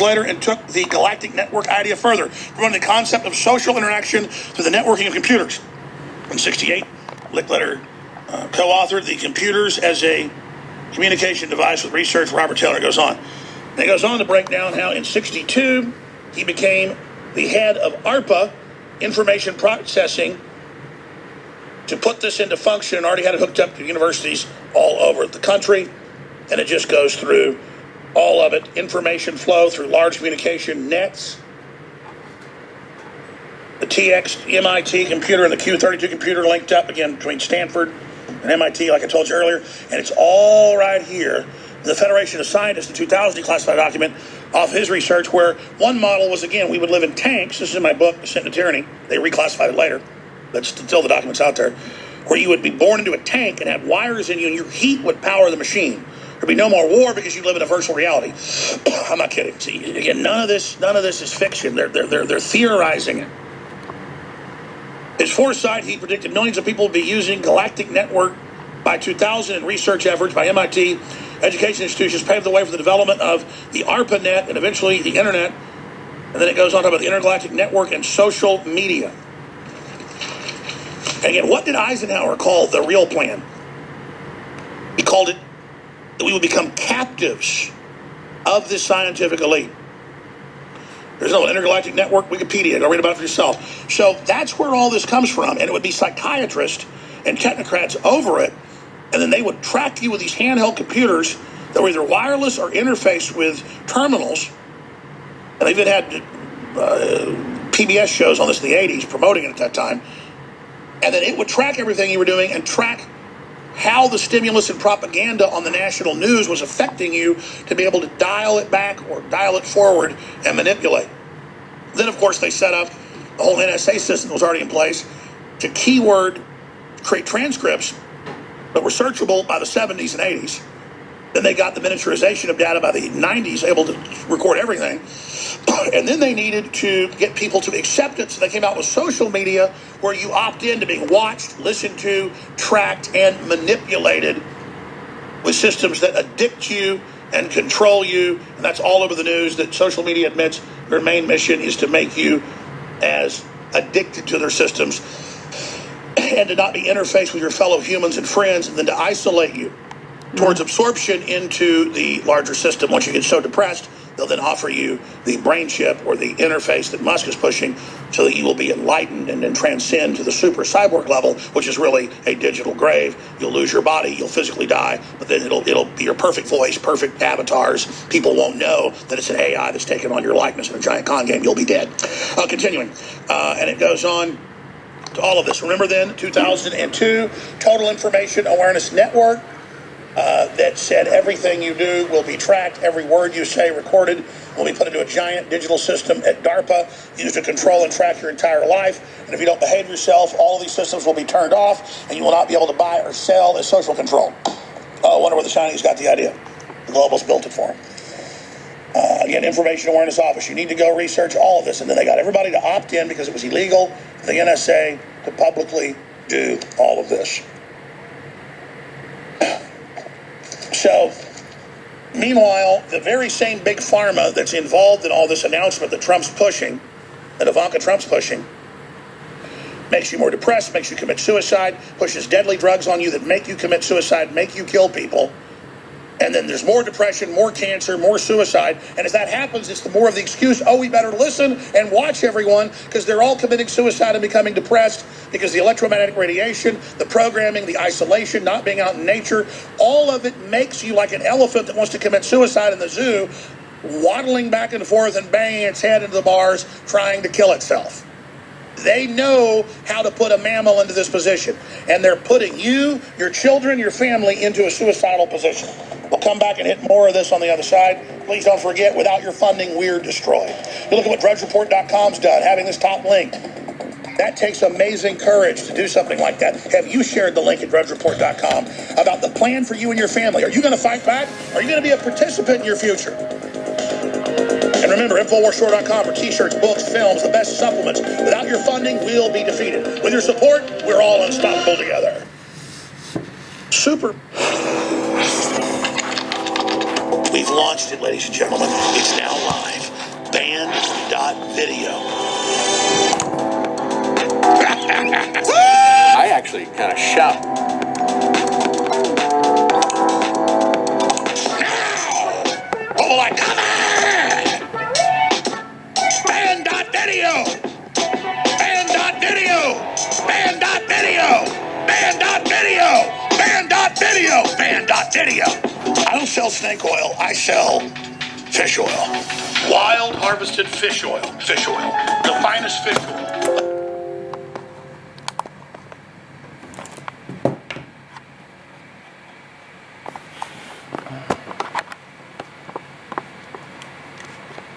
later and took the galactic network idea further, promoting the concept of social interaction through the networking of computers. In 1968, Licklider co-authored the computers as a communication device with research. Robert Taylor goes on. And he goes on to break down how in 1962 he became the head of ARPA, information processing, to put this into function, and already had it hooked up to universities all over the country. And it just goes through all of it. Information flow through large communication nets. The TX MIT computer and the Q32 computer linked up again between Stanford and MIT, like I told you earlier. And it's all right here. The Federation of Scientists in 2000 declassified a document off his research where one model was, again, we would live in tanks. This is in my book, Descent into Tyranny. They reclassified it later. But still the document's out there. Where you would be born into a tank and have wires in you and your heat would power the machine. There'd be no more war because you live in a virtual reality. I'm not kidding. See, again, none of this is fiction. They're theorizing it. His foresight, he predicted millions of people would be using galactic network by 2000, and research efforts by MIT education institutions paved the way for the development of the ARPANET and eventually the internet. And then it goes on to talk about the intergalactic network and social media. And again, what did Eisenhower call the real plan? He called it that we would become captives of this scientific elite. There's no intergalactic network, Wikipedia, go read about it for yourself. So that's where all this comes from, and it would be psychiatrists and technocrats over it, and then they would track you with these handheld computers that were either wireless or interfaced with terminals. And they even had PBS shows on this in the 80s promoting it at that time. And then it would track everything you were doing and track how the stimulus and propaganda on the national news was affecting you to be able to dial it back or dial it forward and manipulate. Then, of course, they set up the whole NSA system that was already in place to keyword create transcripts that were searchable by the 70s and 80s. Then they got the miniaturization of data by the 90s, able to record everything. And then they needed to get people to accept it, so they came out with social media where you opt in to being watched, listened to, tracked, and manipulated with systems that addict you and control you. And that's all over the news that social media admits their main mission is to make you as addicted to their systems and to not be interfaced with your fellow humans and friends, and then to isolate you towards absorption into the larger system. Once you get so depressed, they'll then offer you the brain chip or the interface that Musk is pushing so that you will be enlightened and then transcend to the super cyborg level, which is really a digital grave. You'll lose your body, you'll physically die, but then it'll be your perfect voice, perfect avatars. People won't know that it's an AI that's taken on your likeness in a giant con game. You'll be dead. Continuing. And it goes on to all of this. Remember then, 2002, Total Information Awareness Network, that said everything you do will be tracked, every word you say recorded, will be put into a giant digital system at DARPA, used to control and track your entire life. And if you don't behave yourself, all of these systems will be turned off, and you will not be able to buy or sell as social control. I wonder where the Chinese got the idea. The globals built it for them. Again, Information Awareness Office. You need to go research all of this. And then they got everybody to opt in because it was illegal for the NSA to publicly do all of this. So, meanwhile, the very same big pharma that's involved in all this announcement that Trump's pushing, that Ivanka Trump's pushing, makes you more depressed, makes you commit suicide, pushes deadly drugs on you that make you commit suicide, make you kill people. And then there's more depression, more cancer, more suicide. And as that happens, it's the more of the excuse, oh, we better listen and watch everyone because they're all committing suicide and becoming depressed because the electromagnetic radiation, the programming, the isolation, not being out in nature, all of it makes you like an elephant that wants to commit suicide in the zoo, waddling back and forth and banging its head into the bars, trying to kill itself. They know how to put a mammal into this position, and they're putting you, your children, your family into a suicidal position. We'll come back and hit more of this on the other side. Please don't forget, without your funding, we're destroyed. You look at what DrudgeReport.com's done, having this top link. That takes amazing courage to do something like that. Have you shared the link at DrudgeReport.com about the plan for you and your family? Are you going to fight back? Are you going to be a participant in your future? And remember, InfoWarsStore.com for t-shirts, books, films, the best supplements. Without your funding, we'll be defeated. With your support, we're all unstoppable together. Super. We've launched it, ladies and gentlemen. It's now live. Band.video. I actually kind of shout. Oh, like, come on! Band.video! Band.video! Band.video! Band.video! Band.video! Band.video! I don't sell snake oil. I sell fish oil. Wild harvested fish oil. Fish oil. The finest fish oil.